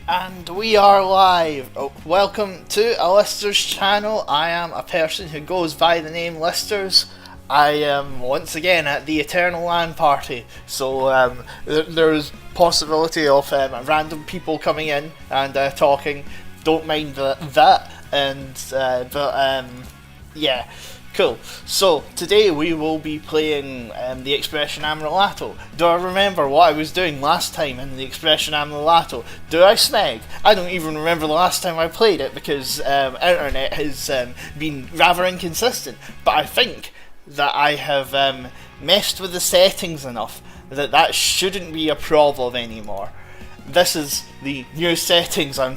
And we are live. Welcome to a Lister's channel. I am a person who goes by the name Listers. I am once again at the Eternal LAN party, so there's possibility of random people coming in and talking. Don't mind that. Yeah. Cool. So, today we will be playing the expression Amrilato. Do I remember what I was doing last time in the expression Amrilato? Do I smeg? I don't even remember the last time I played it because internet has been rather inconsistent. But I think that I have messed with the settings enough that that shouldn't be a problem anymore. This is the new settings I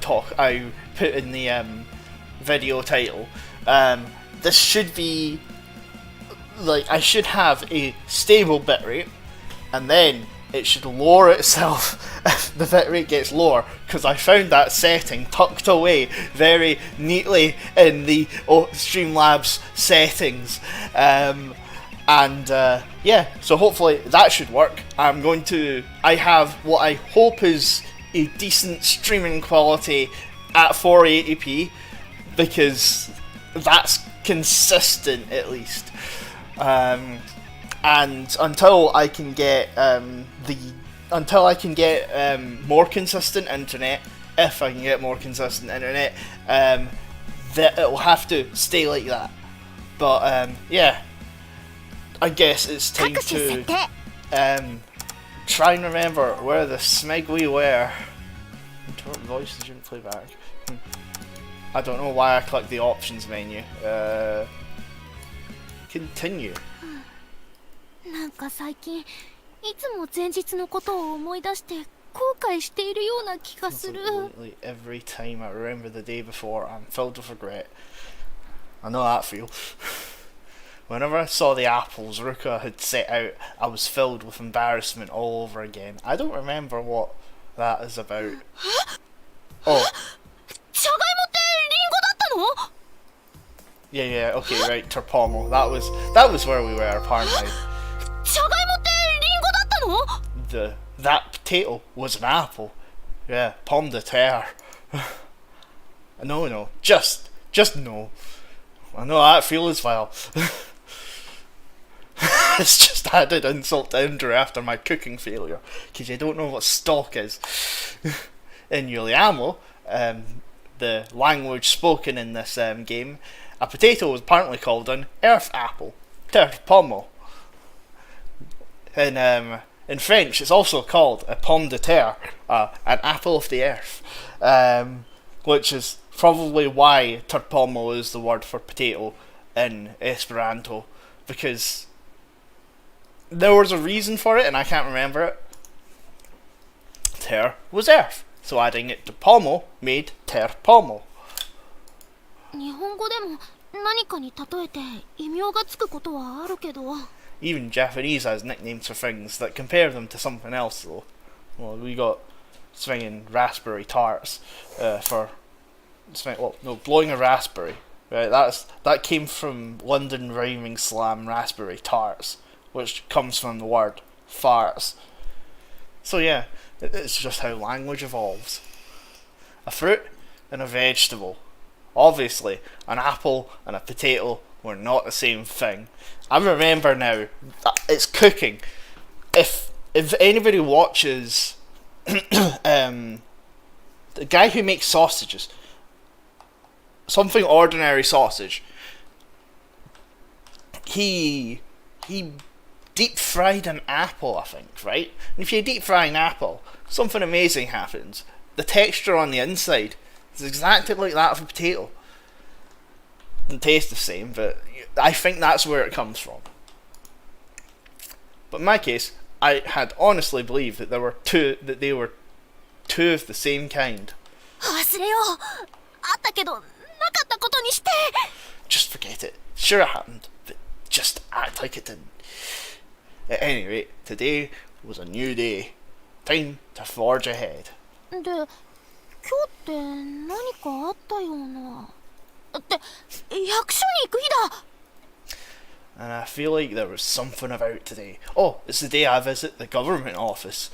put in the video title. This should be, like, I should have a stable bitrate, and then it should lower itself if the bitrate gets lower, because I found that setting tucked away very neatly in the Streamlabs settings. Yeah, so hopefully that should work. I have what I hope is a decent streaming quality at 480p, because that's consistent at least, and until I can get more consistent internet, if I can get more consistent internet, that it will have to stay like that. But yeah, I guess it's time to try and remember where the smeg we were. Interrupt voice didn't play back. I don't know why I clicked the options menu. Continue. なんか最近いつも前日のことを思い出して後悔しているような気がする。 Literally every time I remember the day before, I'm filled with regret. I know that feel. Whenever I saw the apples Ruka had set out, I was filled with embarrassment all over again. I don't remember what that is about. Oh. Yeah, okay, right, Turpomo. That was where we were, apparently. That potato was an apple. Yeah, pomme de terre. No, just no. I know that feel as well. It's just added insult to injury after my cooking failure, because you don't know what stock is. In Yuliamo, the language spoken in this game, a potato was apparently called an earth apple, terre pomme. In French, it's also called a pomme de terre, an apple of the earth, which is probably why terre pomme is the word for potato in Esperanto, because there was a reason for it and I can't remember it. Terre was earth, so adding it to pomme made terre pomme. 日本語でも何かに例えて異名がつくことはあるけど。 Even Japanese has nicknames for things that compare them to something else, though. Well, we got swinging raspberry tarts blowing a raspberry. Right, that came from London rhyming slam raspberry tarts, which comes from the word farts. So yeah, it's just how language evolves. A fruit and a vegetable. Obviously, an apple and a potato were not the same thing. I remember now, it's cooking. If anybody watches the guy who makes sausages, Something Ordinary Sausage, he deep fried an apple, I think, right? And if you deep fry an apple, something amazing happens. The texture on the inside is exactly like that of a potato. Doesn't taste the same, but I think that's where it comes from. But in my case, I had honestly believed that they were two of the same kind. 忘れよう。あったけどなかったことにして。 Just forget it. Sure it happened, but just act like it didn't. At any rate, today was a new day. Time to forge ahead. で、今日って何かあったような。って役所に行く日だ。 And I feel like there was something about today. Oh, it's the day I visit the government office.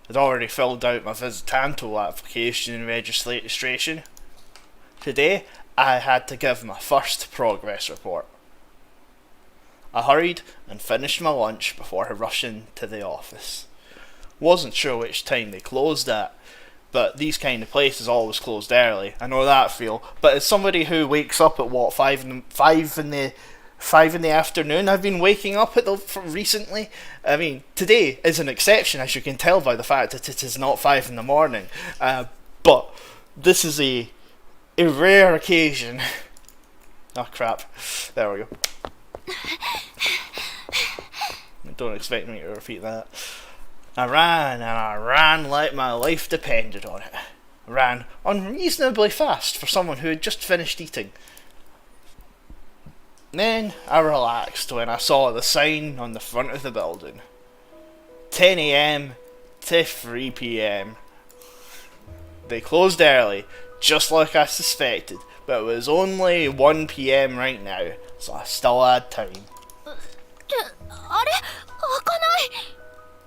I'd already filled out my Visitanto application and registration. Today, I had to give my first progress report. I hurried and finished my lunch before rushing to the office. Wasn't sure which time they closed at, but these kind of places always closed early. I know that feel. But as somebody who wakes up at what, 5 in the afternoon, I've been waking up at recently. I mean, today is an exception, as you can tell by the fact that it is not 5 in the morning. But this is a rare occasion. Oh crap! There we go. Don't expect me to repeat that. I ran like my life depended on it. I ran unreasonably fast for someone who had just finished eating. Then I relaxed when I saw the sign on the front of the building. 10 AM to 3 PM. They closed early, just like I suspected, but it was only 1 PM right now, so I still had time.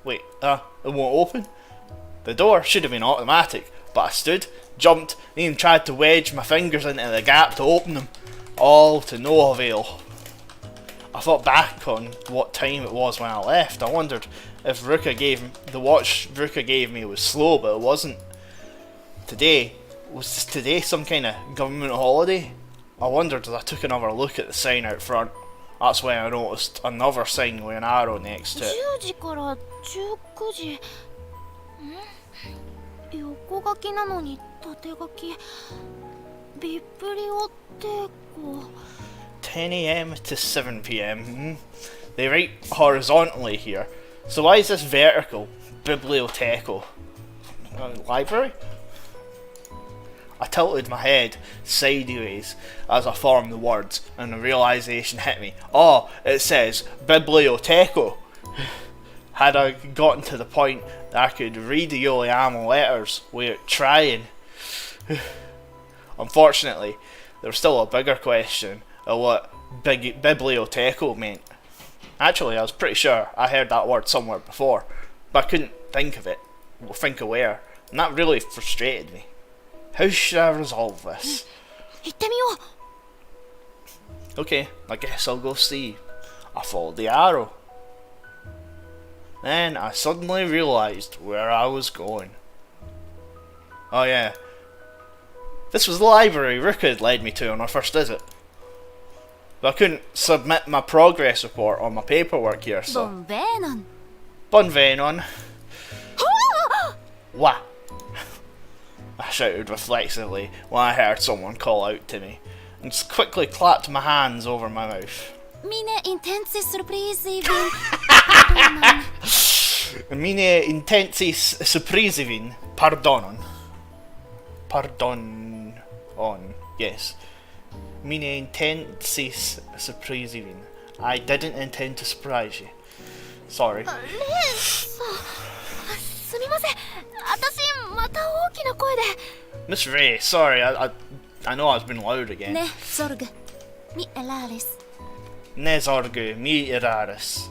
Wait, it won't open? The door should have been automatic, but I stood, jumped, and even tried to wedge my fingers into the gap to open them. All to no avail. I thought back on what time it was when I left. I wondered if the watch Ruka gave me was slow, but it wasn't. Was today some kind of government holiday? I wondered as I took another look at the sign out front. That's when I noticed another sign with an arrow next to it. 10時から19時。横書きなのに縦書き。ビブリオテコ。10 AM to 7 PM. They write horizontally here. So why is this vertical? Biblioteco. Library? I tilted my head sideways as I formed the words, and the realisation hit me. Oh, it says Biblioteco. Had I gotten to the point that I could read the Yuliamo letters without trying? Unfortunately, there was still a bigger question of what Biblioteco meant. Actually, I was pretty sure I heard that word somewhere before, but I couldn't think of where, and that really frustrated me. How should I resolve this? Okay, I guess I'll go see. I followed the arrow. Then I suddenly realised where I was going. Oh yeah, this was the library Ruka had led me to on our first visit. But I couldn't submit my progress report on my paperwork here, so... Bonvenon. What? I shouted reflexively when I heard someone call out to me, and just quickly clapped my hands over my mouth. Mine intensis surprisivin pardonon. Yes. Mine intensis surprisivin. I didn't intend to surprise you. Sorry. Miss Ray, sorry, I know I've been loud again. Ne sorge mi eraris.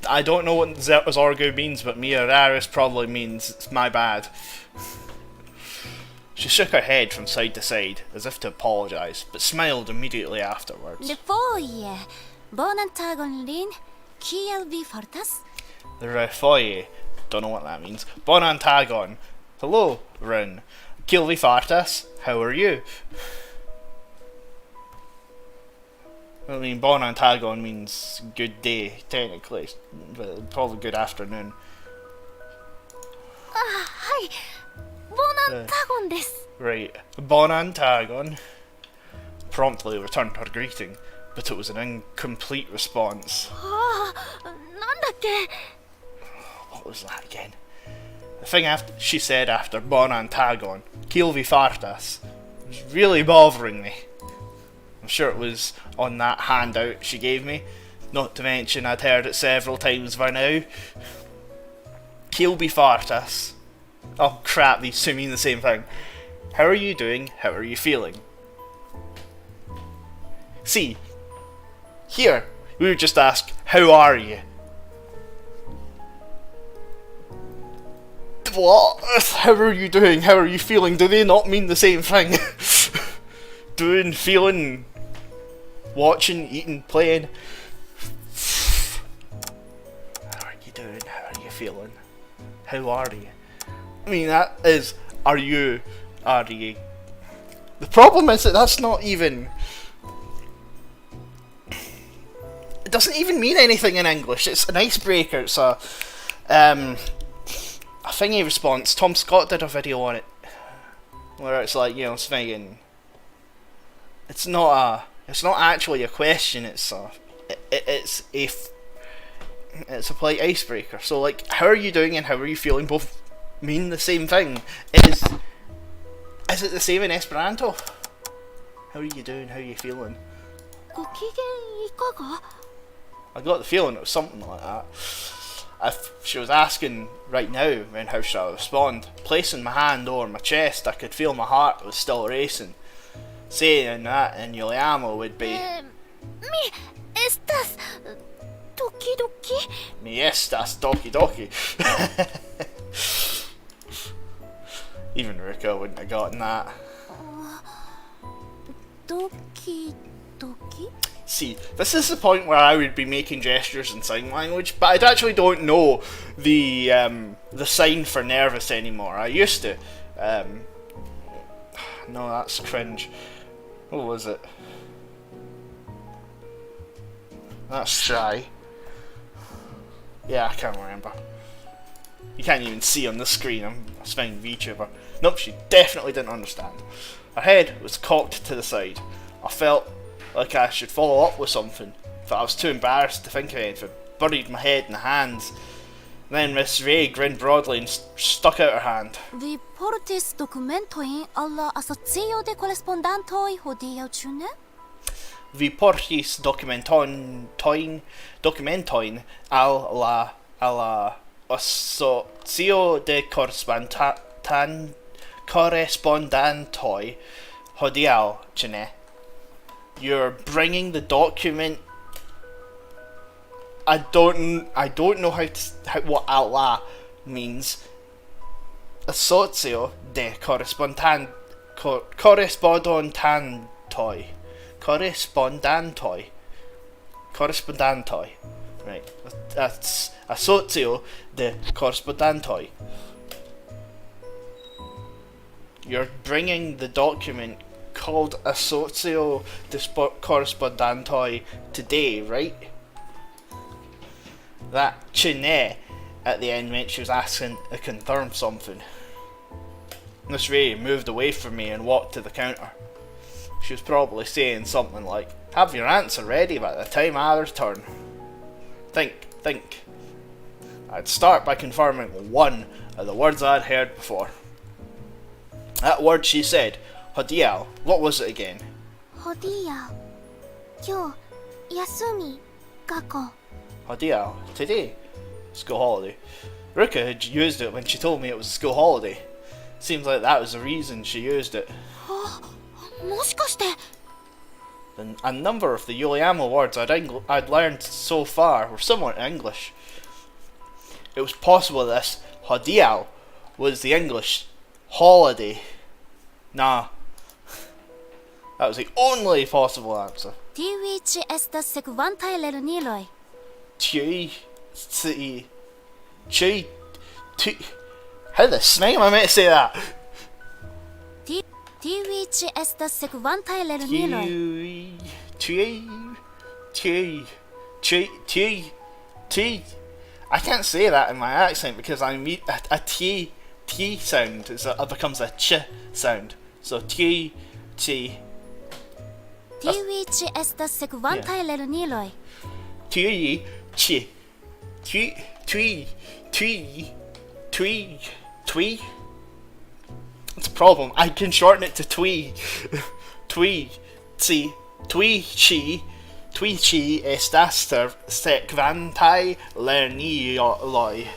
I don't know what Zorgo means, but mi eraris probably means it's my bad. She shook her head from side to side, as if to apologise, but smiled immediately afterwards. The Refoye, don't know what that means. Bon antagon. Hello, Rin. Kilvi fartas, how are you? I mean, bon antagon means good day, technically, but probably good afternoon. Hi. Bon antagon desu. Right, bon antagon. Promptly returned her greeting, but it was an incomplete response. What was that again? The thing she said after bon antagon, Kilvi fartas, was really bothering me. I'm sure it was on that handout she gave me, not to mention I'd heard it several times by now. Kilvi fartas. Oh crap, these two mean the same thing. How are you doing? How are you feeling? See, here, we would just ask, how are you? What? How are you doing? How are you feeling? Do they not mean the same thing? Doing, feeling, watching, eating, playing. How are you doing? How are you feeling? How are you? I mean, that is, are you? The problem is that that's not even... It doesn't even mean anything in English. It's an icebreaker. It's a thingy response. Tom Scott did a video on it, where it's like, you know, saying it's not actually a question. It's a polite icebreaker. So like, how are you doing and how are you feeling both mean the same thing. Is it the same in Esperanto? How are you doing? How are you feeling? I got the feeling it was something like that. If she was asking right now, then how should I respond? Placing my hand over my chest, I could feel my heart was still racing. Saying that in Yuliamo would be Mi estas doki doki. Mi estas doki doki. Even Ruka wouldn't have gotten that. Doki doki? See, this is the point where I would be making gestures in sign language, but I actually don't know the sign for nervous anymore. I used to. No, that's cringe. What was it? That's shy. Yeah, I can't remember. You can't even see on the screen. I'm a spying VTuber. Nope, she definitely didn't understand. Her head was cocked to the side. I felt like I should follow up with something, but I was too embarrassed to think of anything. Buried my head in the hands. Then Miss Ray grinned broadly and stuck out her hand. Vi portis documentoin alla asocio de correspondantoi hodiaŭ, ĉu ne? Vi portis documentoin alla asocio de correspondantoi hodiaŭ, ĉu ne? You're bringing the document. I don't know what alla means. Asocio de correspondantoi. Right. That's asocio de correspondantoi. You're bringing the document called Asocio de Correspondantoi today, right? That chine at the end meant she was asking to confirm something. Miss Ray moved away from me and walked to the counter. She was probably saying something like, "Have your answer ready by the time I return." Think. I'd start by confirming one of the words I'd heard before. That word she said, hodiaŭ, what was it again? Hodiaŭ. Kyō, yasumi, gakko. Hodiaŭ, today, school holiday. Ruka had used it when she told me it was a school holiday. Seems like that was the reason she used it. もしかして A number of the Yuliamo words I'd learned so far were somewhat English. It was possible this hodiaŭ was the English holiday. Nah. That was the only possible answer. Tiuj estas sekvantaj lerniloj. How the snake am I meant to say that? Tiuj estas sekvantaj lerniloj. I can't say that in my accent because I mean a t sound becomes a ch sound. So t. Tiuj estas sekvantaj lerniloj. Twee. That's a problem. I can shorten it to twee. Twee chi estas sekvantaj lerniloj.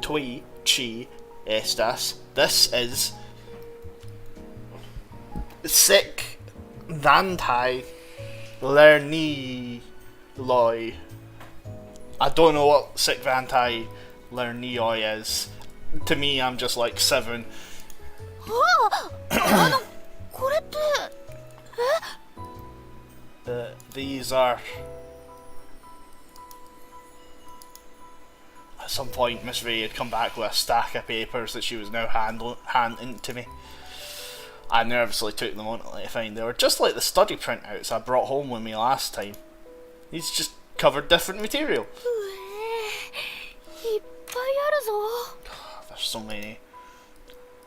Twee chi estas. This is sekvantaj lerniloj. I don't know what sekvantaj learn Nioi is. To me, I'm just like 7. これって These are... At some point, Miss Ray had come back with a stack of papers that she was now handing to me. I nervously took them on to find they were just like the study printouts I brought home with me last time. These just covered different material. いっぱいあるぞ There's so many.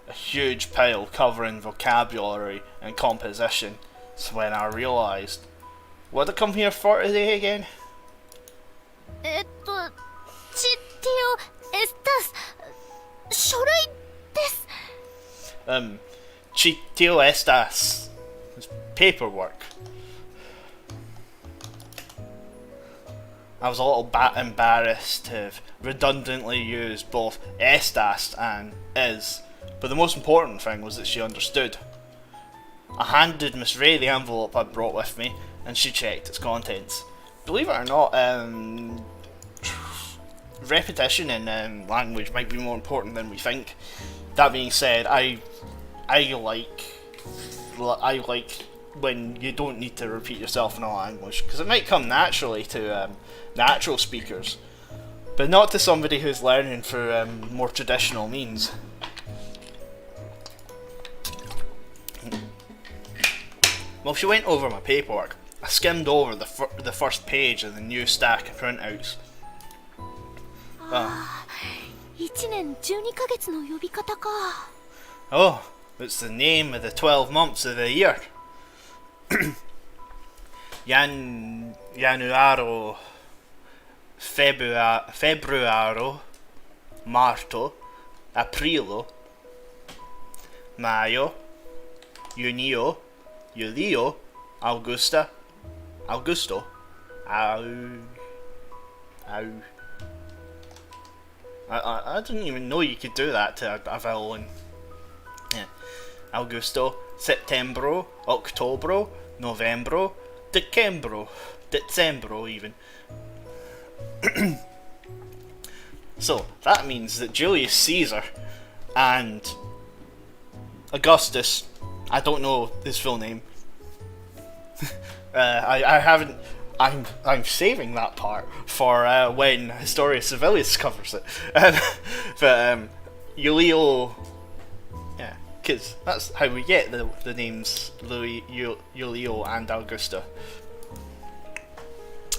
A huge pile covering vocabulary and composition. So when I realised, what did I come here for today again? チティオエスタス書類です Chitio estas. It's paperwork. I was a little embarrassed to have redundantly used both estas and is, but the most important thing was that she understood. I handed Miss Ray the envelope I brought with me, and she checked its contents. Believe it or not, repetition in language might be more important than we think. That being said, I like when you don't need to repeat yourself in a language, because it might come naturally to natural speakers, but not to somebody who's learning through more traditional means. While she went over my paperwork, I skimmed over the first page of the new stack of printouts. 1年12ヶ月の呼び方か Oh, it's the name of the 12 months of the year. Januaro, Februaro, Marto, Aprilo, Mayo, Junio, Julio, Augusto, I didn't even know you could do that to a violin. Yeah. Augusto, Setembro, Octobro, Novembro, Decembro even. So, that means that Julius Caesar and Augustus, I don't know his full name. I haven't. I'm saving that part for when Historia Civilis covers it. But Julio, yeah, because that's how we get the names Julio and Augusta.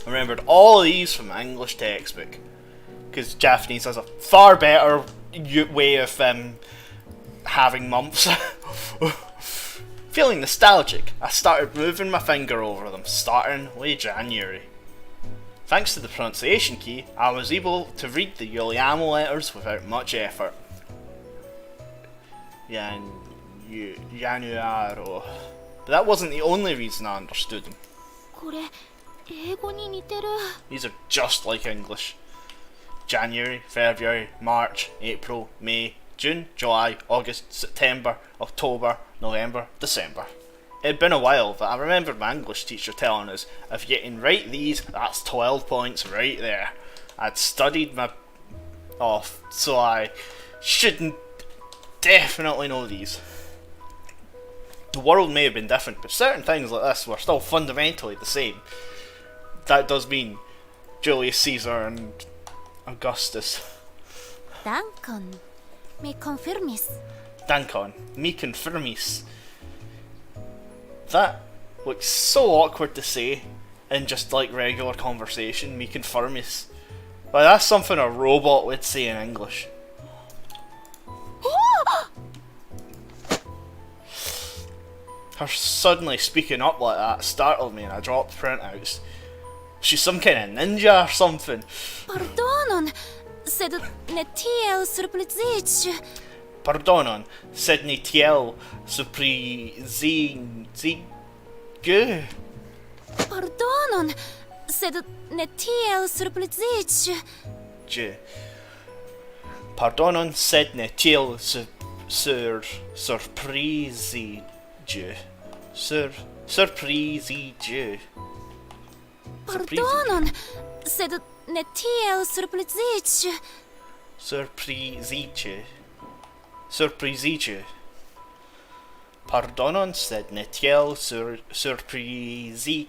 I remembered all of these from my English textbook, because Japanese has a far better way of having months. Feeling nostalgic, I started moving my finger over them, starting with January. Thanks to the pronunciation key, I was able to read the Juliamo letters without much effort. Januaro. But that wasn't the only reason I understood them. これ英語に似てる These are just like English. January, February, March, April, May, June, July, August, September, October, November, December. It had been a while, but I remembered my English teacher telling us, if you can write these, that's 12 points right there. I'd studied my off, so I should definitely know these. The world may have been different, but certain things like this were still fundamentally the same. That does mean Julius Caesar and Augustus. Dankon, me confirmis. Dankon, me confirmis. That looks so awkward to say in just like regular conversation, me confirmis. Like that's something a robot would say in English. Her suddenly speaking up like that startled me and I dropped printouts. She's some kind of ninja or something. Pardonon, sed ne tiel surprizige. Pardonon, sed ne tiel surprizige. Pardonon, sed ne tiel surprizige. Pardonon, sed ne tiel surprizige. Surprizige. Pardonon, sed ne tiel surprizige. Surprizicie. Surprizicie. Pardon, said Netiel, surprizicie.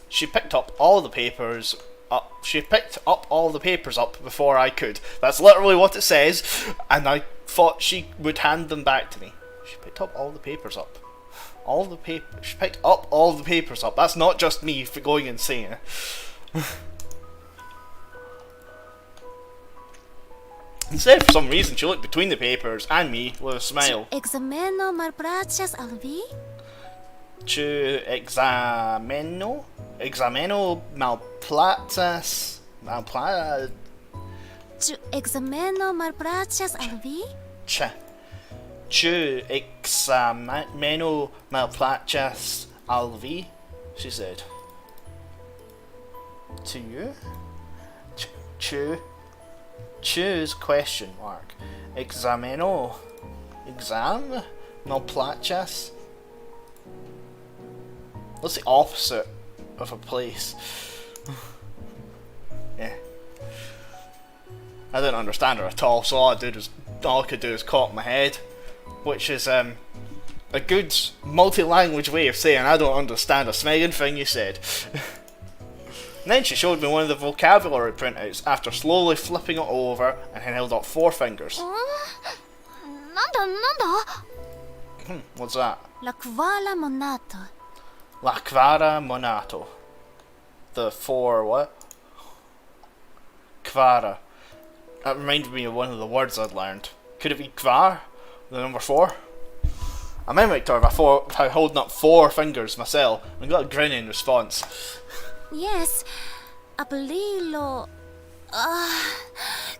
She picked up all the papers up. She picked up all the papers up before I could. That's literally what it says, and I thought she would hand them back to me. She picked up all the papers up. She picked up all the papers up. That's not just me for going insane. Instead, for some reason, she looked between the papers and me with a smile. Exameno malpracias al vi? Tu exameno malpracias Tu exameno malpracias al vi? Tu exameno malpracias al vi? She said. To you? Choose question mark. Exameno. Exam? Malplacias? What's the opposite of a place? Yeah. I didn't understand her at all, so all I could do is cock my head. Which is a good multi-language way of saying I don't understand a smegin thing you said. And then she showed me one of the vocabulary printouts after slowly flipping it over and held up 4 fingers. Nanda? What's that? La quara monato. La quara monato. The 4 what? Quara. That reminded me of one of the words I'd learned. Could it be quar? The number 4? I mimicked her by holding up 4 fingers myself and got a grin in response. Yes, Aprilo.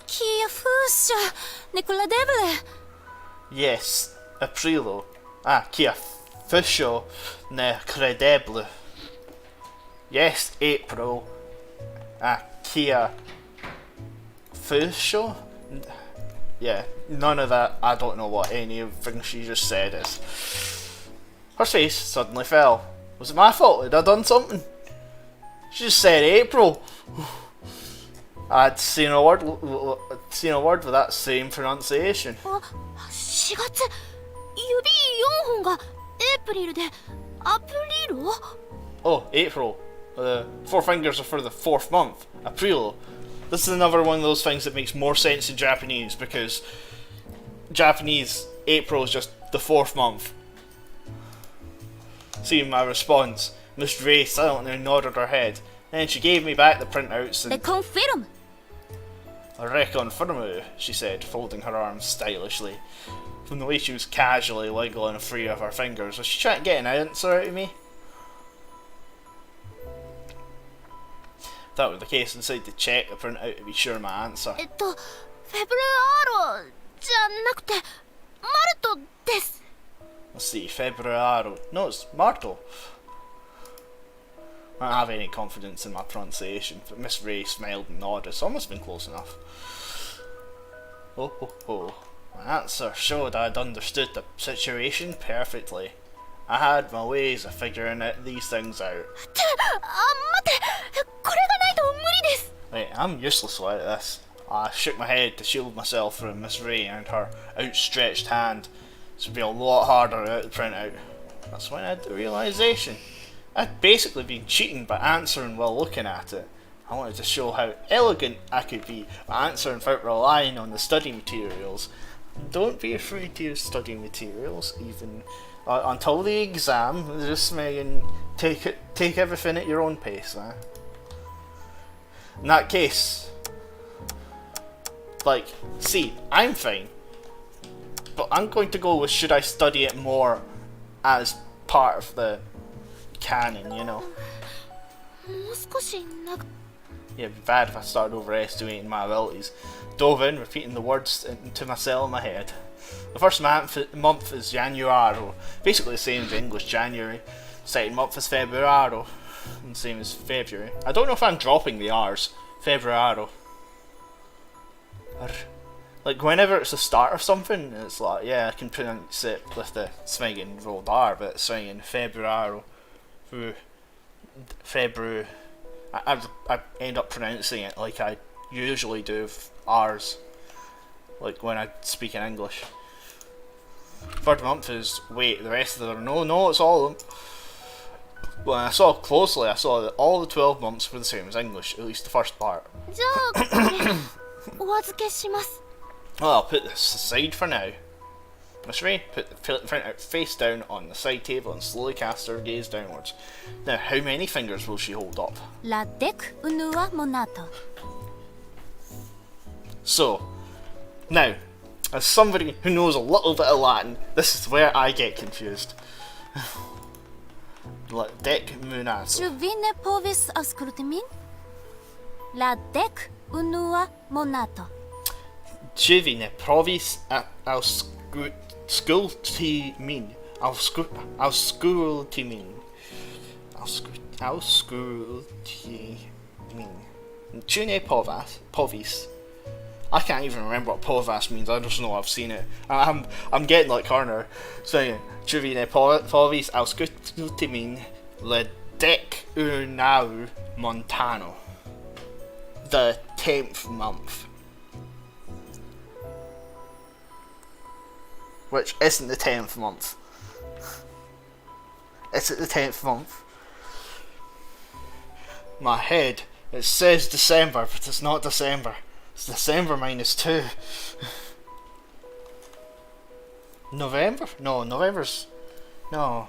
Kia fuscia, Nicoladeble. Yes, Aprilo. Kia fuscio ne credeble. Yes, April. Kia fuscio? Yeah, none of that. I don't know what any of the things she just said is. Her face suddenly fell. Was it my fault? Had I done something? She just said April. I'd seen a word with that same pronunciation. 4月、指4本がエイプリルでアプリル? Oh, April. 4 fingers are for the 4th month. April. This is another one of those things that makes more sense in Japanese because Japanese April is just the 4th month. Seeing my response, Miss Ray silently nodded her head. Then she gave me back the printouts and... Reconfirm. Reconfirm, she said, folding her arms stylishly. From the way she was casually wiggling 3 of her fingers, was she trying to get an answer out of me? If that was the case, I decided to check the printout to be sure of my answer. Februaro じゃなくてマルトです。 Let's see, Februaro. No, it's Marto. I don't have any confidence in my pronunciation, but Miss Ray smiled and nodded. It's almost been close enough. Oh ho ho. My answer showed I'd understood the situation perfectly. I had my ways of figuring these things out. Wait, I'm useless at this. I shook my head to shield myself from Miss Ray and her outstretched hand. This would be a lot harder to print out. That's when I had the realisation. I'd basically been cheating by answering while looking at it. I wanted to show how elegant I could be by answering without relying on the study materials. Don't be afraid to use study materials, even until the exam. Just take everything at your own pace. In that case, see, I'm fine, but I'm going to go with should I study it more as part of the canon, you know. Yeah, it'd be bad if I started overestimating my abilities. Dove in, repeating the words to myself in my head. The first month is Januaro, basically the same as English January. Second month is Februaro, and same as February. I don't know if I'm dropping the R's. Februaro. Like whenever it's the start of something, it's like, yeah, I can pronounce it with the swinging rolled R, but it's swinging Februaro. February. I end up pronouncing it like I usually do R's, like when I speak in English. Third month is wait, the rest of them are no, it's all of them. When I saw closely, I saw that all the 12 months were the same as English, at least the first part. じゃあお預けします。 Well, I'll put this aside for now. Miss Ray, put the printout face down on the side table and slowly cast her gaze downwards. Now, how many fingers will she hold up? La dec unua monato. So, now, as somebody who knows a little bit of Latin, this is where I get confused. La dec monato. Tu vi ne povis aŭskulti min? La dec unua monato. Tu vi ne provis aŭskulti min. Aŭskulti min. Aŭskulti min. Tu ne povis. I can't even remember what povas means. I just know I've seen it. I'm getting like Corner saying tu vi ne povis aŭskulti min le dec unau montano. The 10th month. Which isn't the 10th month. Is it the 10th month? My head, it says December, but it's not December. It's December minus 2. November? No, November's... No.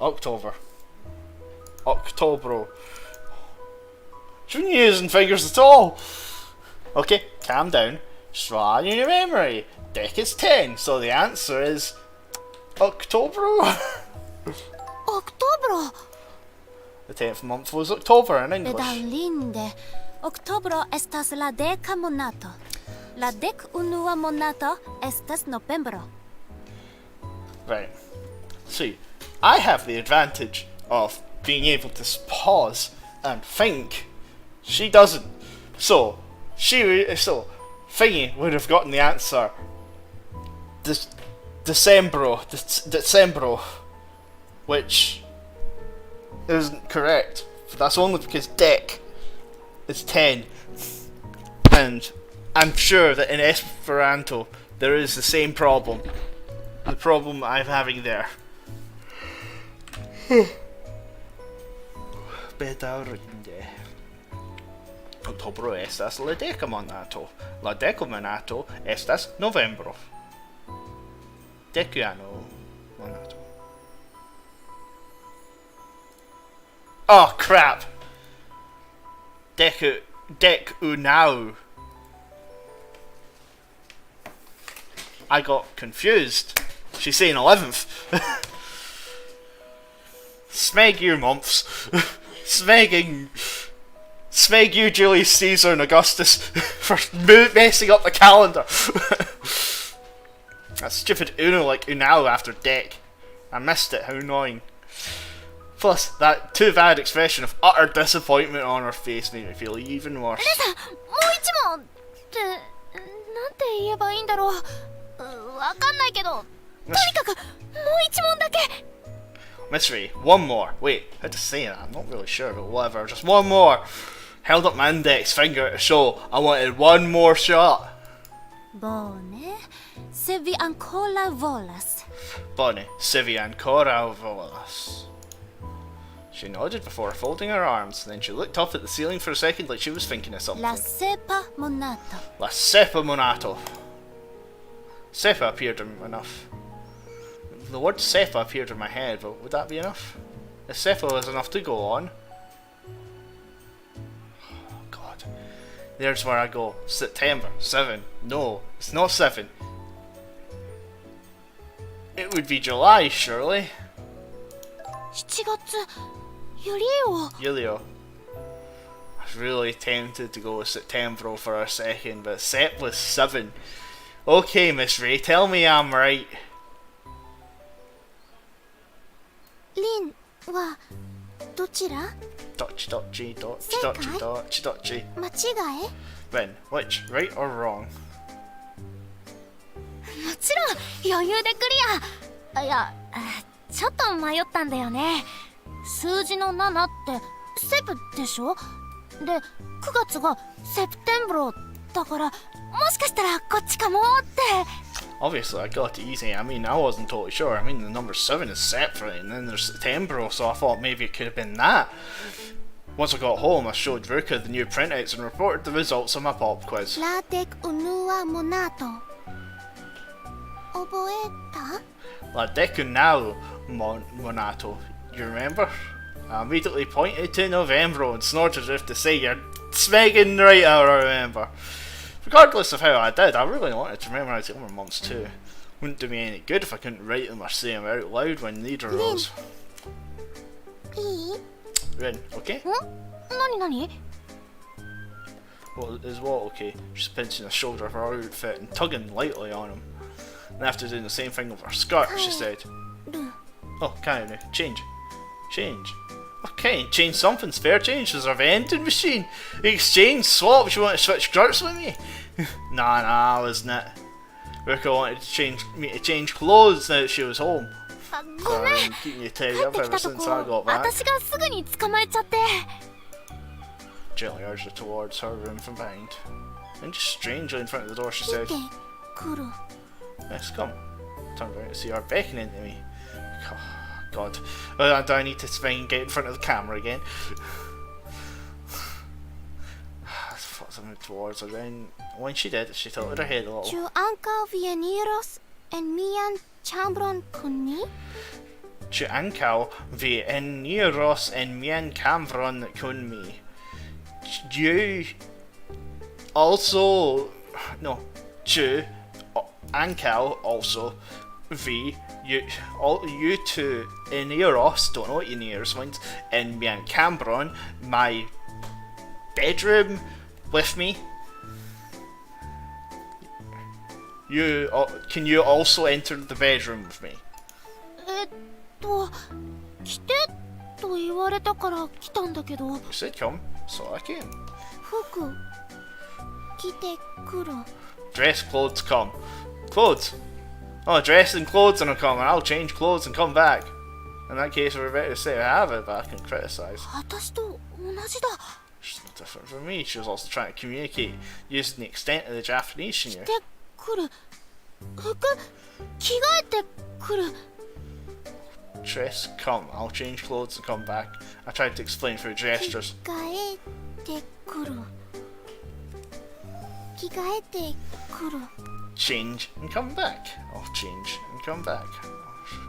October. Octobro. Shouldn't be using figures at all. Okay, calm down. Try your memory. Deck is 10, so the answer is... Octobro? Octobro. The 10th month was October in English. Bedaŭrinde. Oktobro estas la deka monato. La dek unua monato estas novembro. Right. See, I have the advantage of being able to pause and think. She doesn't. So, Thingy would have gotten the answer. Decembro, which isn't correct. That's only because dec is 10, and I'm sure that in Esperanto there is the same problem. The problem I'm having there. Bedaŭrinde. Oktobro estas la deka monato. La deka monato estas novembro. Dekuano monato. Oh crap! Dec unau. I got confused. She's saying 11th. Smeg you months. Smeg you Julius Caesar and Augustus for messing up the calendar. That stupid uno like unau after dec. I missed it, how annoying. Plus, that too bad expression of utter disappointment on her face made me feel even worse. もう一問ってなんて言えばいいんだろう。わかんないけど、とにかくもう一問だけ。Miss Ray, one more. Wait, how to say that? I'm not really sure, but whatever. Just one more. Held up my index finger to show I wanted one more shot. Bone, se vi ancora volas. Bone, se vi ancora volas. She nodded before folding her arms, then she looked up at the ceiling for a second like she was thinking of something. La sepa monato. La sepa monato. Sepa appeared enough. The word sepa appeared in my head, but would that be enough? If sepa was enough to go on. Oh god. There's where I go. September. 7. No, it's not 7. It would be July, surely. 7月。Yulio. I was really tempted to go with September for a second, but Sep was 7. Okay, Miss Ray, tell me I'm right. リンはどちら？ Dotchi. 間違い？ When? Which? Right or wrong? もちろん余裕でクリア。いや、ちょっと迷ったんだよね。数字の7ってセブでしょ？で9月がセプテンブロだからもしかしたらこっちかもって。 Obviously, I got it easy. I mean, I wasn't totally sure. I mean, the number 7 is separate, and then there's September, so I thought maybe it could have been that. Once I got home, I showed Ruka the new printouts and reported the results of my pop quiz. La tec unua monato. Oboeta? La decunalo monato. You remember? I immediately pointed to Novembro and snorted as if to say, "You're smegging right, I remember." Regardless of how I did, I really wanted to memorise the other months too. Wouldn't do me any good if I couldn't write them or say them out loud when neither arose. Rin, okay? Nani? What is what okay? She's pinching the shoulder of her outfit and tugging lightly on him. And after doing the same thing with her skirt, she said, "Oh, can't I change? Okay, change something. Spare change. There's a vending machine. Exchange, swap. You want to switch skirts with me?" Nah, wasn't it? Ruka wanted me to change clothes now that she was home. So I've been keeping you tied up ever since I got back. 私がすぐに捕まえちゃって。 Gently urged her towards her room from behind. And just strangely in front of the door, she said, "Yes, come." Turned around to see her beckoning to me. Oh, God. Do I need to swing and get in front of the camera again? I thought something towards her then. When she did, she tilted her head a little. Tu ankaŭ vieniros en mian ĉambron kun mi? Ĉu ankaŭ vi eniros en mian ĉambron kun mi? You also no. Ĉu ankaŭ also vi you two eniros, don't know what eniros means, in mian ĉambron, my bedroom, with me? Can you also enter the bedroom with me? 来てと言われたから来たんだけど。 You said come, so I came. 服着てくる。 Dress, clothes, come. Clothes? Oh, dress and clothes and I'll come, and I'll change clothes and come back. In that case, we're better to say I have it, but I can criticise. 私と同じだ。 She's no different from me. She was also trying to communicate using the extent of the Japanese she knew. 着てくる。服着替えてくる。 Dress, come. I'll change clothes and come back. I tried to explain through gestures. 着替えてくる。着替えてくる。 Change and come back. I'll change and come back.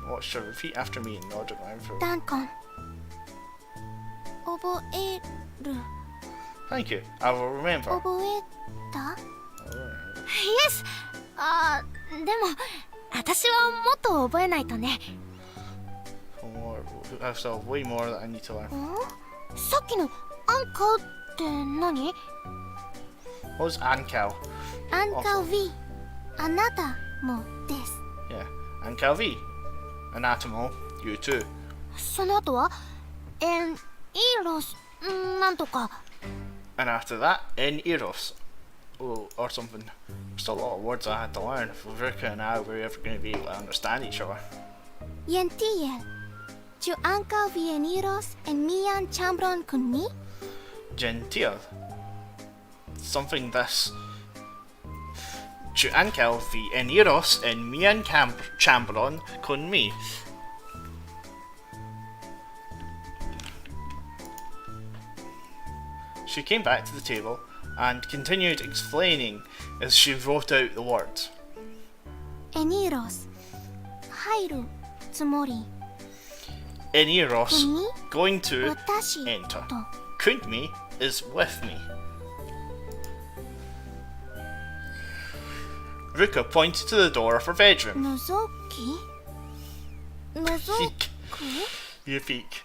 Watched her repeat after me and nodded around for. ダンカン。覚える。 Thank you. I will remember. 覚えた？ Yes! でも私はもっと覚えないとね。I still have way more that I need to learn. さっきのアンカウって何？ What was Ankal? アンカウ V あなたもです。 Yeah, Ankal V. Anatomo, you too. その後はエンイロスなんとか。 And after that, En Eros. Oh, or something. There's a lot of words I had to learn if Ruka and I were ever going to be able to understand each other. Gentile. Tu ankaŭ vi eniros en mian ĉambron kun mi? Gentile. Something this. Tu ankaŭ vi eniros en mian ĉambron kun mi. She came back to the table and continued explaining as she wrote out the words. Eniros. 入るつもり。 Eniros, Kunmi? going to 私 enter. と Kunmi is with me. Ruka pointed to the door of her bedroom. 覗き覗 Peek. く You peek.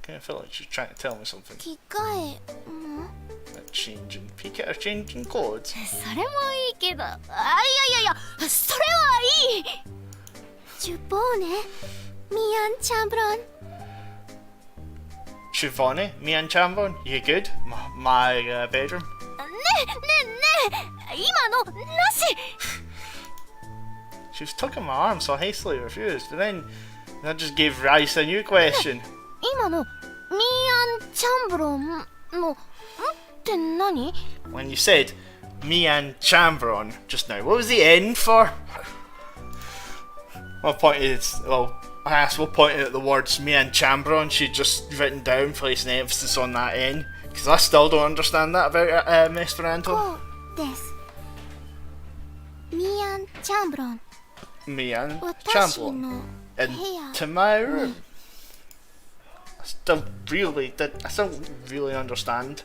I feel like she's trying to tell me something. 着替えも Like changing, peek at her changing clothes. それもいいけどいやそれはいいジュボーネミアンチャンブロン Chivone, me and Chambon, you good? My bedroom. ねえ今のなし She was tugging my arm, so I hastily refused. But then that just gave rise to a new question. 今のミーアンチャンブロンのって何？ When you said me and Chambron just now, what was the N for? I asked what pointed at the words me and Chambron she'd just written down, placing emphasis on that N, because I still don't understand that about Esperanto. こうです。ミーアンチャンブロン。 Me and 私 Chambron の部屋。 into my room. I still really understand,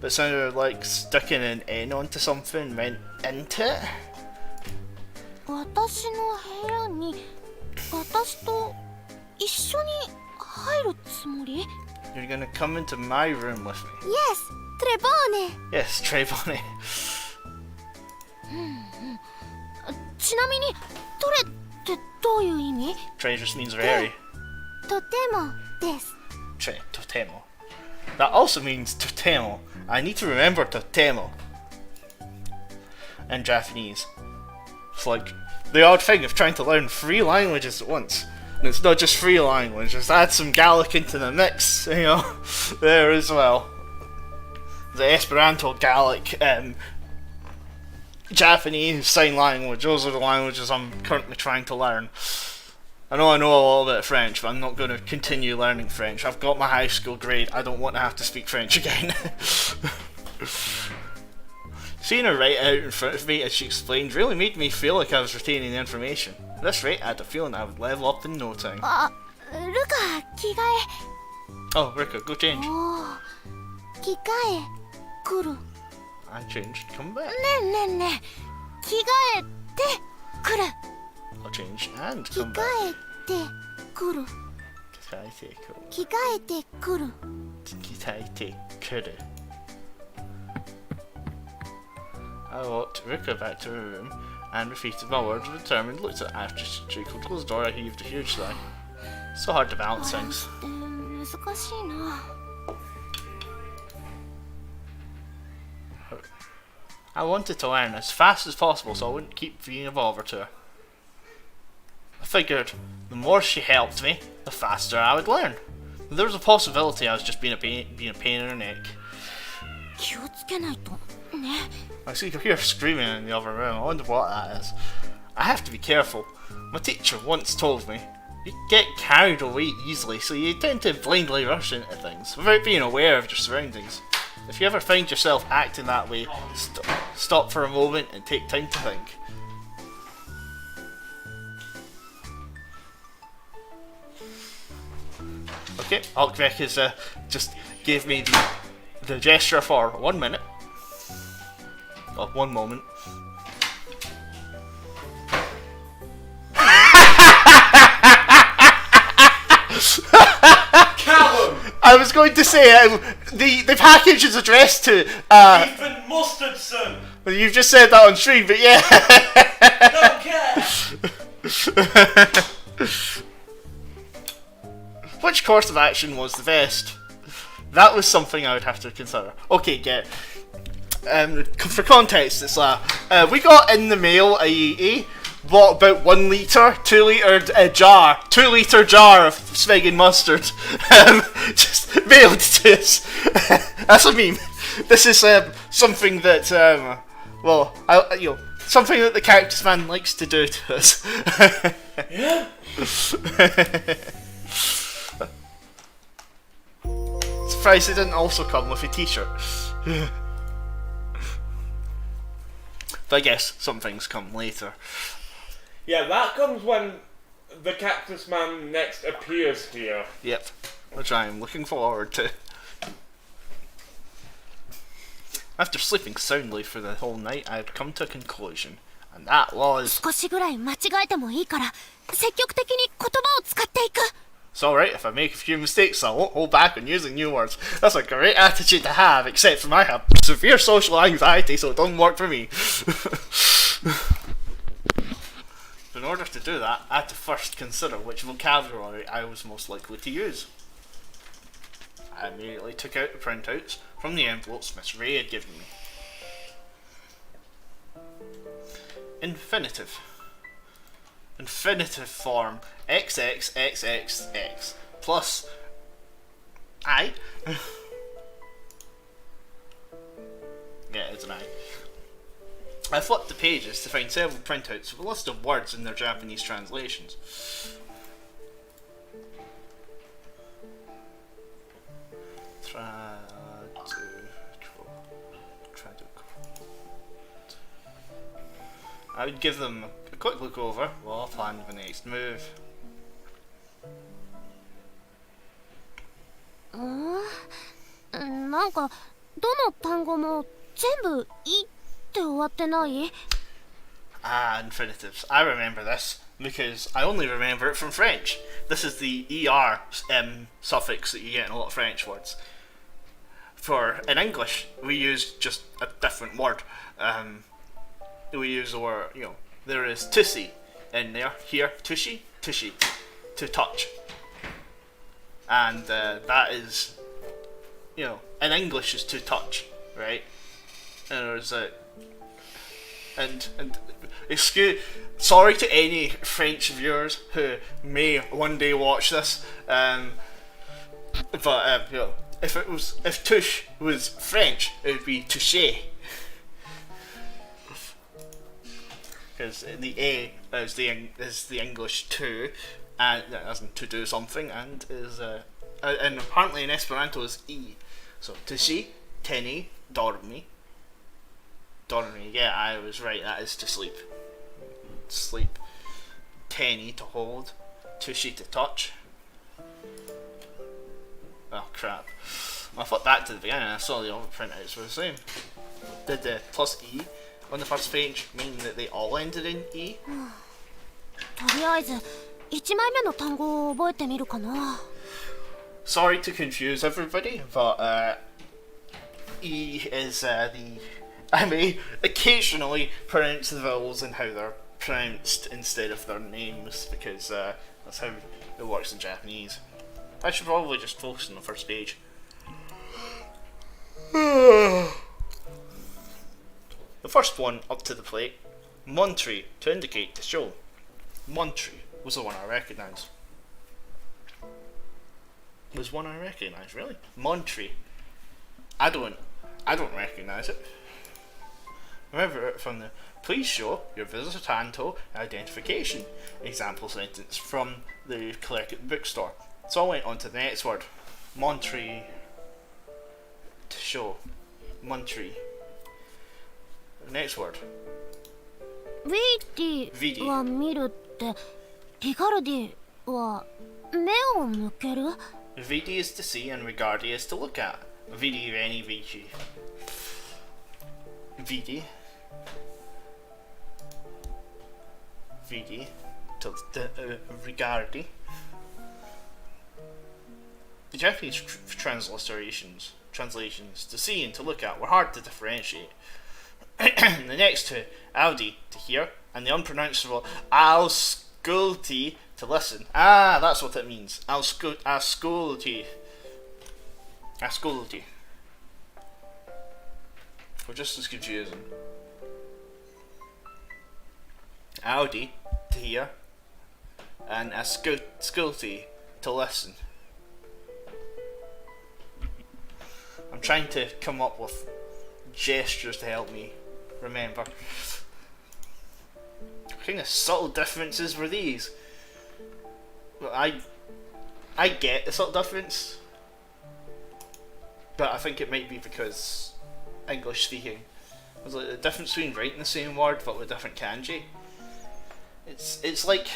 but it sounded like sticking an N onto something meant into it. 私の部屋に私と一緒に入るつもり？ You're gonna come into my room with me. Yes, トレボーネ。 Yes, Trayvon. ちなみにトレってどういう意味？ Tray just means very. とてもです。 Tray, totemo. That also means totemo. I need to remember totemo. In Japanese. It's like the odd thing of trying to learn 3 languages at once. And it's not just 3 languages, add some Gallic into the mix, you know, there as well. The Esperanto, Gallic, Japanese, sign language, those are the languages I'm currently trying to learn. I know a little bit of French, but I'm not going to continue learning French. I've got my high school grade, I don't want to have to speak French again. Seeing her write out in front of me as she explained really made me feel like I was retaining the information. At this rate, I had a feeling I would level up in no time. あ、ルカ、着替 Oh, Rika, go change. え。おー、着替え、来る。ね I changed, come back. えねえねえ、着替えて、来る。 I'll change and 着 come 替 back. えて、来る。着替えて、来る。 I walked Rika back to her room and repeated my words with determined looked at her. After she closed the door, I heaved a huge sigh. So hard to balance things. 難しいな。 I wanted to learn as fast as possible so I wouldn't keep being a bother to her. I figured the more she helped me, the faster I would learn. There was a possibility I was just being a pain in her neck. 気をつけないとね。 I see you hear screaming in the other room. I wonder what that is. I have to be careful. My teacher once told me, you get carried away easily, so you tend to blindly rush into things without being aware of your surroundings. If you ever find yourself acting that way, stop for a moment and take time to think. Okay, Alkvek has just gave me the gesture for 1 minute. Oh, 1 moment. Callum! I was going to say the package is addressed to Ethan Mustardson! you've just said that on stream, but yeah. Don't care! Which course of action was the best? That was something I would have to consider. Okay, get. For context, it's we got in the mail bought about 1 litre, 2 litre jar, 2 litre jar of Svegan mustard, just mailed to us. That's what I mean. This is something that something that the Cactus Man likes to do to us. Yeah? Surprised it didn't also come with a t-shirt. But I guess some things come later. Yeah, that comes when the Cactus Man next appears here. Yep, which I'm looking forward to. After sleeping soundly for the whole night, I had come to a conclusion, and that was... 少しぐらい間違えてもいいから、積極的に言葉を使っていく。 It's alright if I make a few mistakes, I won't hold back on using new words. That's a great attitude to have, except for I have severe social anxiety, so it doesn't work for me. In order to do that, I had to first consider which vocabulary I was most likely to use. I immediately took out the printouts from the envelopes Miss Ray had given me. Infinitive. Infinitive form XXXXX plus I. Yeah, it's an I. I flipped the pages to find several printouts with a list of words in their Japanese translations. I would give them a quick look over while I planned the next move. なんかどの単語も全部「い」って終わってない？ Ah, infinitives. I remember this because I only remember it from French. This is the ER suffix that you get in a lot of French words. For in English, we use just a different word. We use the word, there is to see in there. Here, tushy, to touch. And that is, in English is to touch, right? And there's and sorry to any French viewers who may one day watch this, but if touche was French, it would be toucher, because the A is the English to, and as in to do something, and is and apparently in Esperanto is E. So toucher, tenni, dormi. Dormi, yeah, I was right, that is to sleep. Sleep. Tenni to hold. Tushy to touch. Oh crap. I thought back to the beginning and I saw the other printouts were the same. Did the plus E on the first page mean that they all ended in E? とりあえず1枚目の単語を覚えてみるかな。 Sorry to confuse everybody, but E is I may occasionally pronounce the vowels and how they're pronounced instead of their names, because that's how it works in Japanese. I should probably just focus on the first page. The first one up to the plate, Montri, to indicate to show. Montri was the one I recognised. Was one I recognised, really? Montri. I don't recognise it. Remember it from the please show your Visitanto identification example sentence from the clerk at the bookstore. So I went on to the next word. Montri. To show. Montri. The next word. ヴィディは見るってリガルディは目を向ける？ Vidi is to see and regardi is to look at. Vidi, veni, vici. Vidi. Vidi. Regardi. The Japanese translations to see and to look at were hard to differentiate. The next two, audi to hear, and the unpronounceable ausculti to listen. Ah, that's what it means. Ascolti. Ascolti. We're just as confusing. Audi to hear, and ascolti to listen. I'm trying to come up with gestures to help me remember. What kind of subtle differences were these? Well, I get the subtle difference, but I think it might be because English speaking. There's like the difference between writing the same word but with different kanji. It's like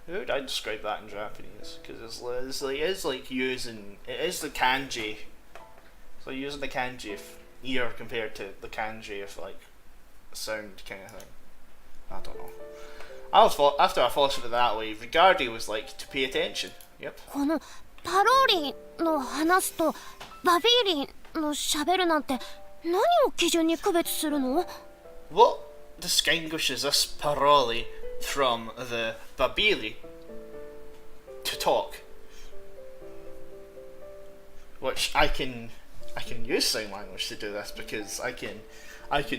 how would I describe that in Japanese? Because it's like using the kanji. So using the kanji of ear compared to the kanji of like sound kind of thing. I don't know. After I thought of it that way, regardi was like to pay attention. Yep. このパローリの話すとバビーリの喋るなんて何を基準に区別するの？ What distinguishes this paroli from the babili to talk? Which I can use sign language to do this because I can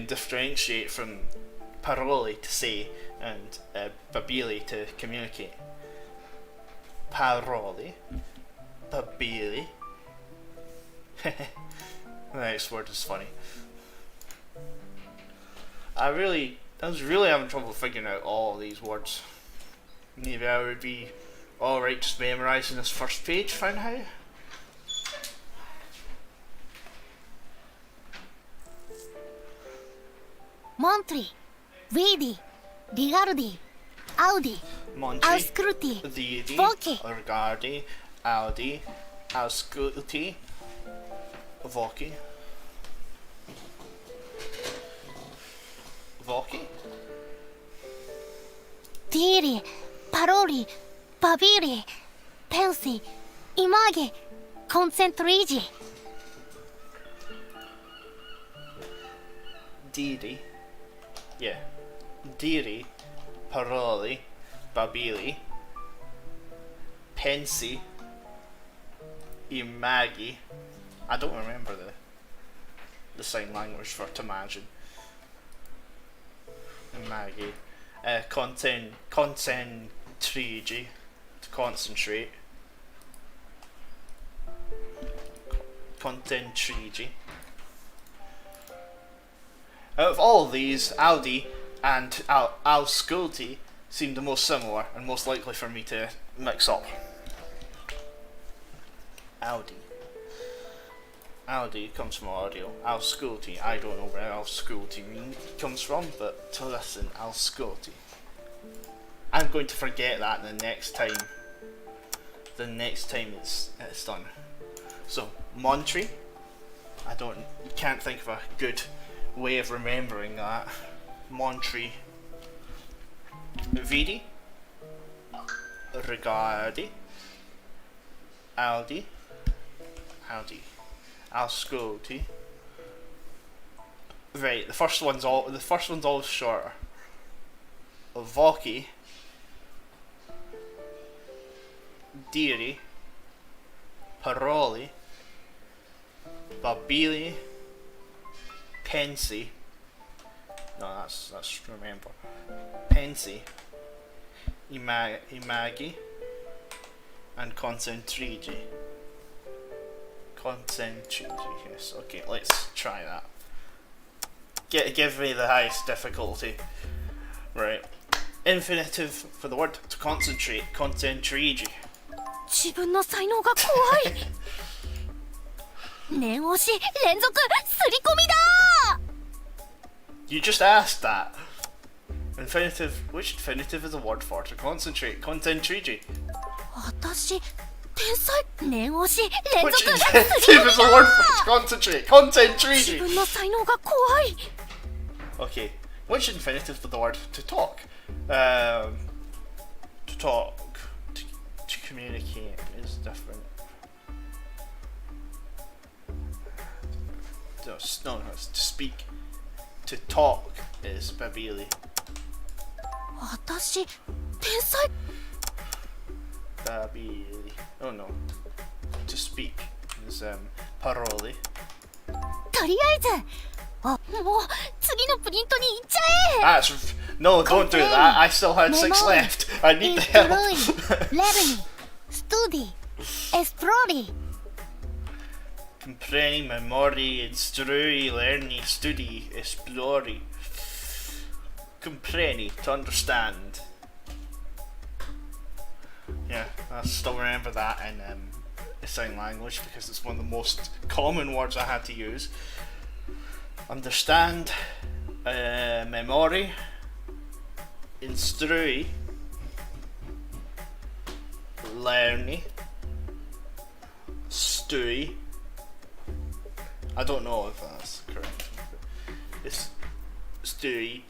differentiate from paroli to say and babili to communicate. Paroli Babili. The next word is funny. I was really having trouble figuring out all these words. Maybe I would be alright just memorising this first page for now. Montri, vidi, rigardi, audi, Montri, ausculti, vidi, voci. rigardi, audi, ausculti, voci. Voci? Diri, paroli, babili, pensi, imagi, concentrigi. Diri. Yeah. Diri, paroli, babili, pensi, imagi. I don't remember the sign language for to imagine. Imagi. Concentrigi, to concentrate. Concentrigi. Out of all of these, Audi and Ausculti seem the most similar and most likely for me to mix up. Audi. Audi comes from audio. Ausculti, I don't know where Ausculti comes from, but to listen, Ausculti. I'm going to forget that the next time. The next time it's done. So Montri. You can't think of a good way of remembering that. Montri. Vidi. Rigardi. Audi. Ausculti. Right, the first one's all shorter. Voci. Diri. Paroli. Babili. Pensi. No, that's remember. Pensi. Imagi. And concentrigi. Concentrigi, yes. Okay, let's try that. Give me the highest difficulty. Right. Infinitive for the word to concentrate. Concentrigi. 自分の才能が怖い。念押し、連続、すり込みだ。 You just asked that. Infinitive. Which infinitive is a word for to concentrate? Concentrigi. 私、天才。念押し、連 Which 続、すり infinitive 込み is a word だ。 for to concentrate? 自 Concentrigi. 分の才能が怖い。 Okay. Which infinitive for the word to talk? To talk. To communicate is different. No, it's to speak. To talk is babili. 私、天才。 Babili. Oh no. To speak is paroli. とりあえず。あ、もう、次のプリントに行っちゃえ。 No, don't do that. I still had 6 left. I need the help. Lerni, studi, esplori. Compreni, memori, instrui, lerni, studi, esplori. Compreni, to understand. Yeah, I still remember that in sign language because it's one of the most common words I had to use. Understand, memori, instrui, lerni, stui. I don't know if that's correct. It's studi,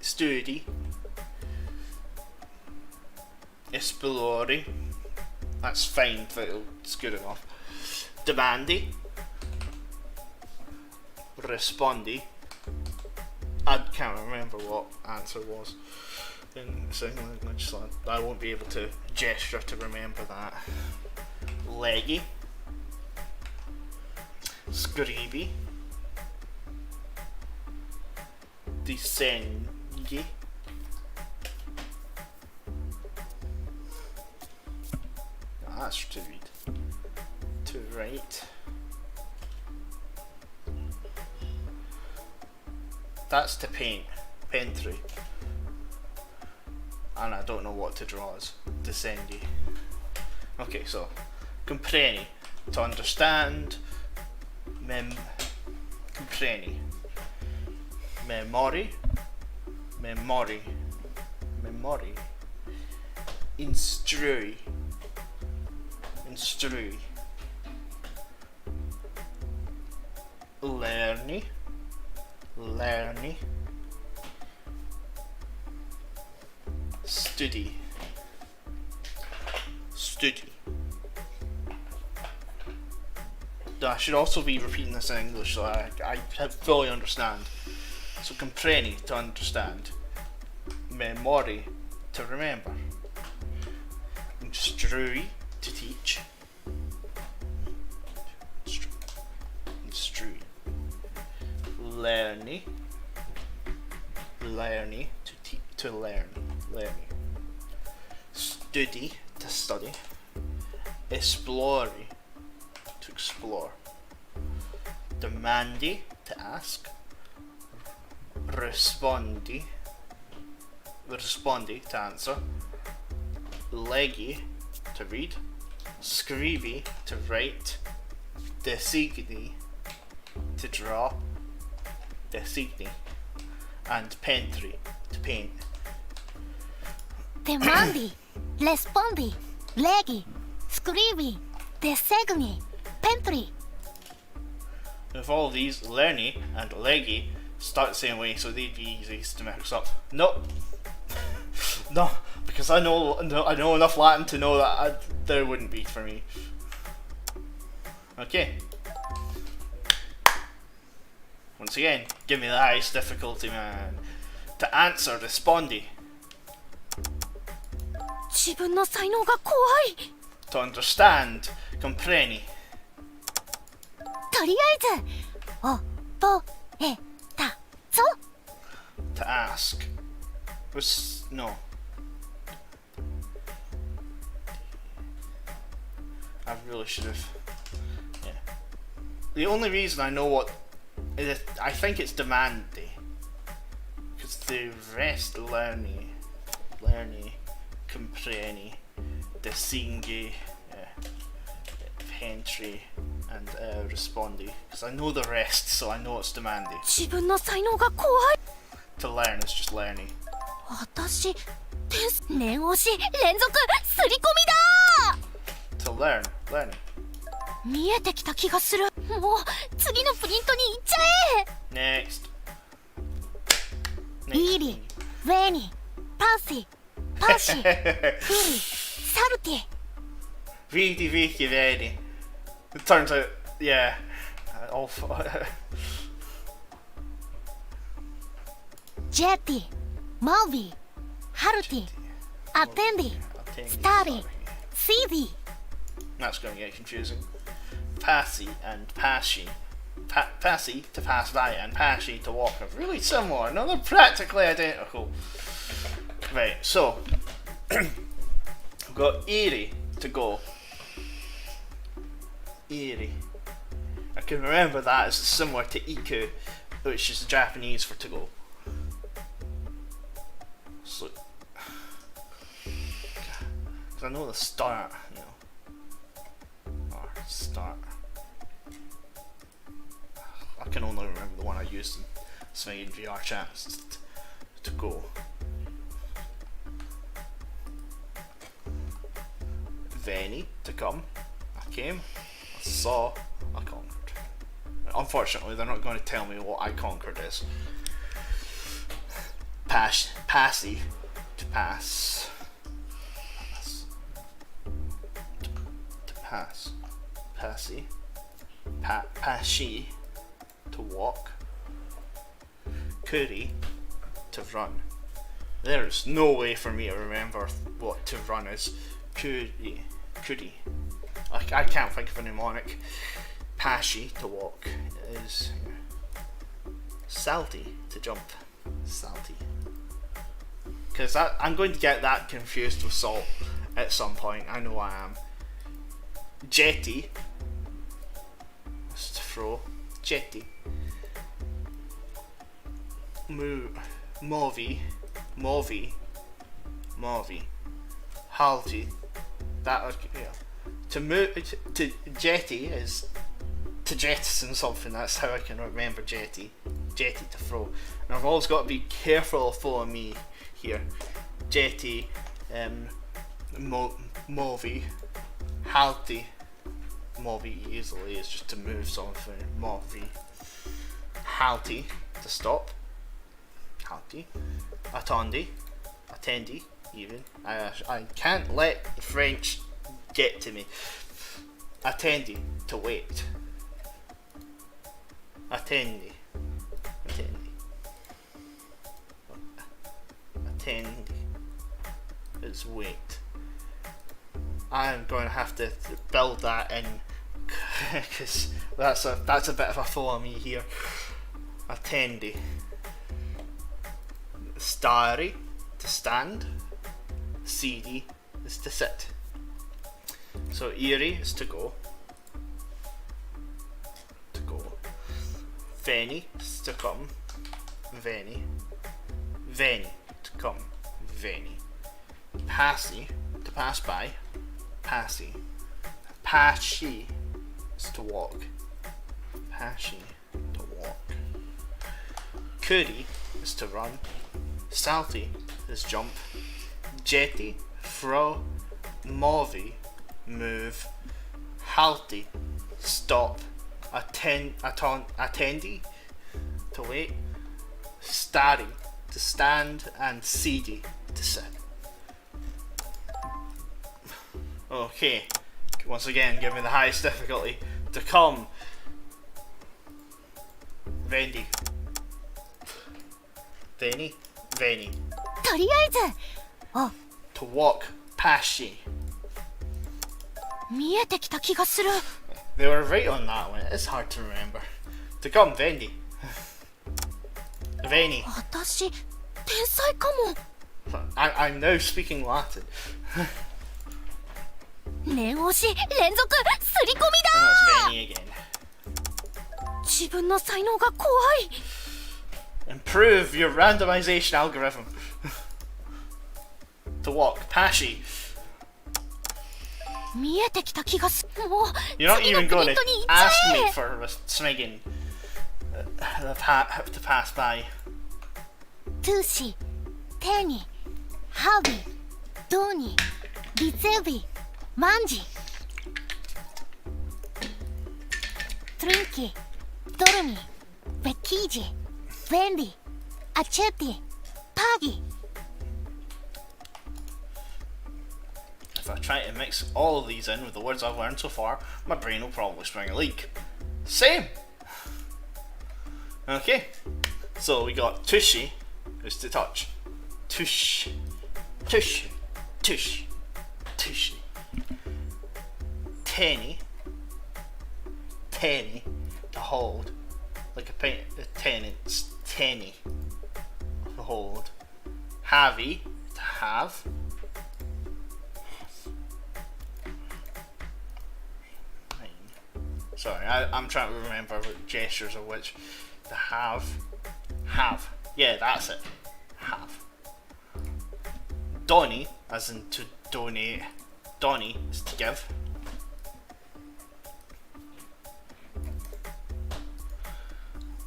esplori. That's fine, it's good enough. Demandi, rispondi. I can't remember what answer was in sign language, so I won't be able to gesture to remember that. Leggi, scribi, disegni, that's to read. To That's to paint. Pentry. And I don't know what to draw as. Descendi. Okay, so compreni. To understand. Compreni. Memori. Memori. Memori. Instrui. Instrui. Lerni. Lerni. Studi. Studi. I should also be repeating this in English so I fully understand. So compreni, to understand. Memori, to remember. Instrui, to teach. Instrui. Lerni. Lerni, to learn. Lerni. Studi, to study. Esplori, to explore. Demandi, to ask. Respondi, to answer. Leggi, to read. Scrivi, to write. Designi, to draw. Designi. And pentri, to paint. Demandi, respondi, leggi, scrivi, desegni, pentri. With all these, lerni and leggi start the same way, so they'd be easy to mix up. Nope. No, because I know enough Latin to know that there wouldn't be for me. Okay. Once again, give me the highest difficulty, man. To answer, respondi. 自分の才能が怖い。 To understand, compreni. とりあえず、覚えたぞ。 To ask. No. I really should have. Yeah. The only reason I know what is I think it's demandi. Because the rest lerni, compreni, designi, pentri, and respondi. Because I know the rest, so I know it's demandi. 自分の才能が怖い。 To learn is just learning. 私、点数念押し、連続、すり込みだ To learning. 見えてきた気がする。もう、次のプリントに行っちゃえ Next. ビーリ、ウェニ、パーシー、パーシー、フリ、サルティ。 Vidi, vedi. It turns out, yeah. Allジェティ、マウビー、ハルティ、アテンディ、スターリー、シーディ。 That's going to get confusing. Passi and passi. Passi to pass by and passi to walk are really similar. No, they're practically identical. Right, so we've got iri to go. Iri. I can remember that as similar to iku, which is Japanese for to go. So, because I know the start, you know. Or start. I can only remember the one I used in Sving VR chats to go. Veni, to come. I came. I saw. I conquered. Unfortunately, they're not going to tell me what I conquered is. Passi, to pass. To pass. Passi. Passi, to walk. Kuri, to run. There's no way for me to remember what to run is. Kuri. I can't think of a mnemonic. Passi, to walk, is salty, to jump. Salty. Because I'm going to get that confused with salt at some point. I know I am. Jetty. That's to throw. Jetty. movi, halti. That yeah. To move to jetty is to jettison something. That's how I can remember jetty. Jetty to throw. And I've always got to be careful of following me here. Jetty, movi, halti. Movi easily is just to move something. Movi, halti to stop. Halti, attendi. Even I can't let the French get to me. Attendi to wait. Attendi is wait. I'm going to have to build that in because that's a bit of a follow me here. Attendi. Stare to stand. Sidi is to sit. So iri is to go. Veni is to come. Veni to come. Veni. Passi to pass by. Passi. Pasci is to walk. Pasci to walk. Curi is to run. Salti is jump. Jetty, throw. Movi, move. Halti, stop. Attendi, to wait. Stari, to stand. And sidi, to sit. Okay, once again, give me the highest difficulty. To come. Vendi. Veni. とりあえず、あ、 To walk. Pasci. 見えてきた気がする。 They were right on that one. It's hard to remember. To come. Vendi. Veni. 私、天才かも。I'm now speaking Latin. 念押し、連続、すり込み And だ。 that's Veni again. 自分の才能が怖い。 Improve your randomization algorithm. To walk. Pasci. 見えてきた気がする。もう、 You're not 次の even プ going リン to トに行っちゃ ask me え。 for smeging to pass by. トゥーシ、テニ、ハビ、ドニ、リゼビ、マンジ。トリンキ、ドルミ、ベキージ、ベンリ、アチェティ、パギ。 If I try to mix all of these in with the words I've learned so far, my brain will probably spring a leak. Same! Okay, so we got tushy is to touch. Tush. Tenny to hold. Like a tenant's tenny to hold. Havey to have. Sorry, I'm trying to remember what gestures of which. To have. Yeah, that's it. Have. Donny, as in to donate. Donny is to give.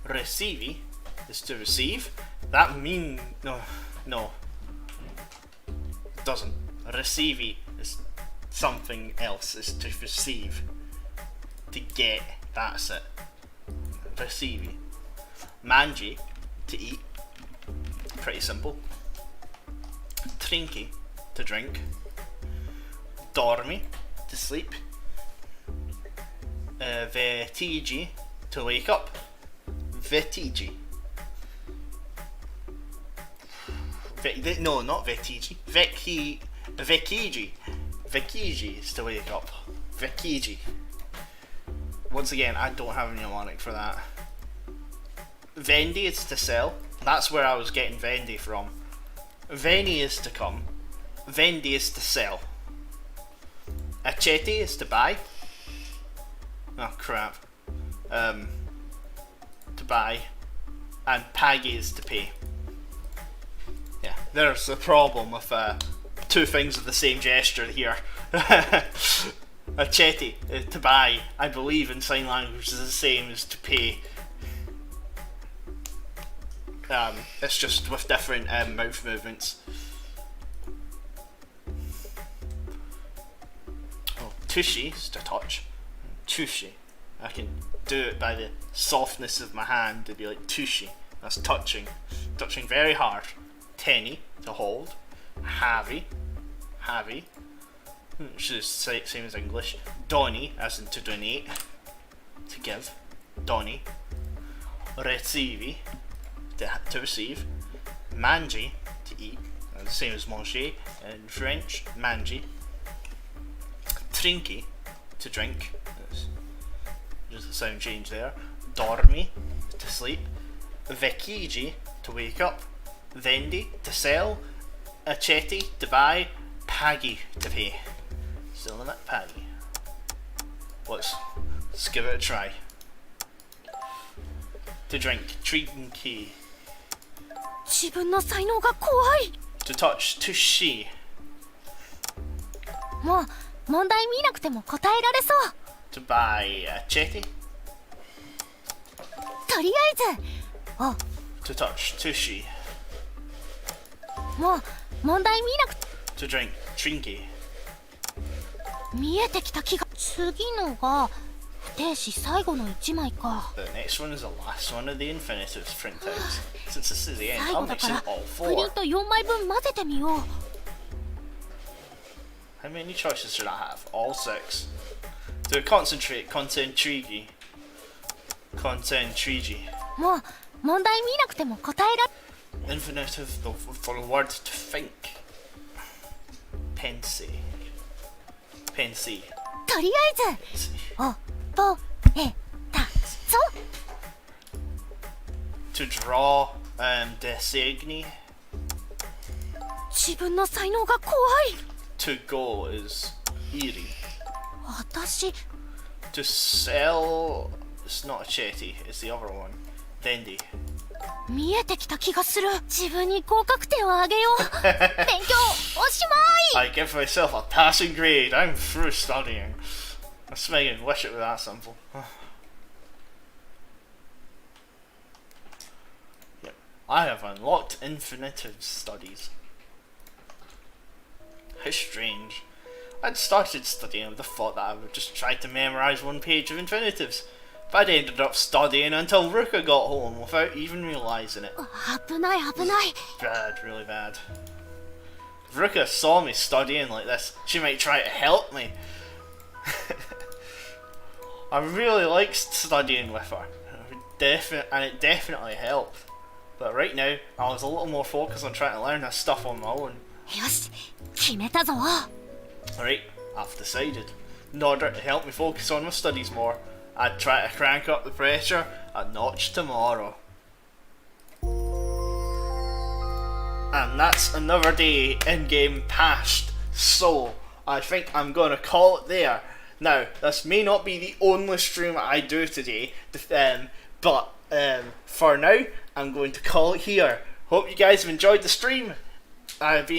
Recivi is to receive. That mean no. It doesn't. Recivi is something else. Is to receive. To get. That's it. Recivi. Mangi to eat. Pretty simple. Trinki to drink. Dormi to sleep. Vetigi to wake up. Vetigi. No, not Vetigi. Vekiji. Vekiji is to wake up. Vekiji. Once again, I don't have a mnemonic for that. Vendi is to sell. That's where I was getting Vendi from. Veni is to come. Vendi is to sell. Aceti is to buy. Oh crap. To buy. and Paggy is to pay. Yeah, there's the problem with two things of the same gesture here. Aceti, to buy, I believe in sign language is the same as to pay. It's just with different mouth movements. Oh, tushy is to touch. Tushy. I can do it by the softness of my hand to be like tushy. That's touching. Touching very hard. Tenny, to hold. Havy. Havy. Which is the same as English. Donny, as in to donate. To give. Donny. Recivi, to receive. Mangi, to eat. The same as manger in French. Mangi. Trinky, to drink. Just a sound change there. Dormi, to sleep. Vekiji, to wake up. Vendi, to sell. Aceti, to buy. Paggy, to pay. Still in it, Paggy. Let's give it a try. To drink, Trinky. 自分の才能が怖い。 To touch, Tushi. もう問題見なくても答えられそう。 To buy Aceti. とりあえず、あ、 To touch, Tushi. もう問題見なくて To drink, Trinky. 見えてきた気が。次のが不定詞最後の1枚か。 The next one is the last one of the infinitives printouts. Since this is the end, 最 I'll 後だ mix か in ら all プリン four. ト4枚分混ぜてみよう。 How many choices should I have? All six. To concentrate, concentrigi. Concentrigi. もう問題見なくても答えられ。 Infinitive for the word to think. Pense. Pense. とりあえず、おぼえたぞ。 To draw, designi. 自分の才能が怖い。 To go is iri. 私、 To sell, it's not a chetty, it's the other one. Dendi. 見えてきた気がする。自分に合格点をあげよう。勉強おしまい。 I give myself a passing grade. I'm through studying. I smeg and wish it were that simple. Yep. I have unlocked infinitive studies. How strange. I'd started studying with the thought that I would just try to memorise one page of infinitives. But I ended up studying until Ruka got home without even realising it. 危ない危ない。 Bad, really bad. If Ruka saw me studying like this, she might try to help me. I really liked studying with her, and it definitely helped. But right now, I was a little more focused on trying to learn this stuff on my own. よし、決めたぞ。 Alright, I've decided. In order to help me focus on my studies more, I'd try to crank up the pressure a notch tomorrow. And that's another day in game past. So, I think I'm going to call it there. Now, this may not be the only stream I do today, but for now, I'm going to call it here. Hope you guys have enjoyed the stream. I've been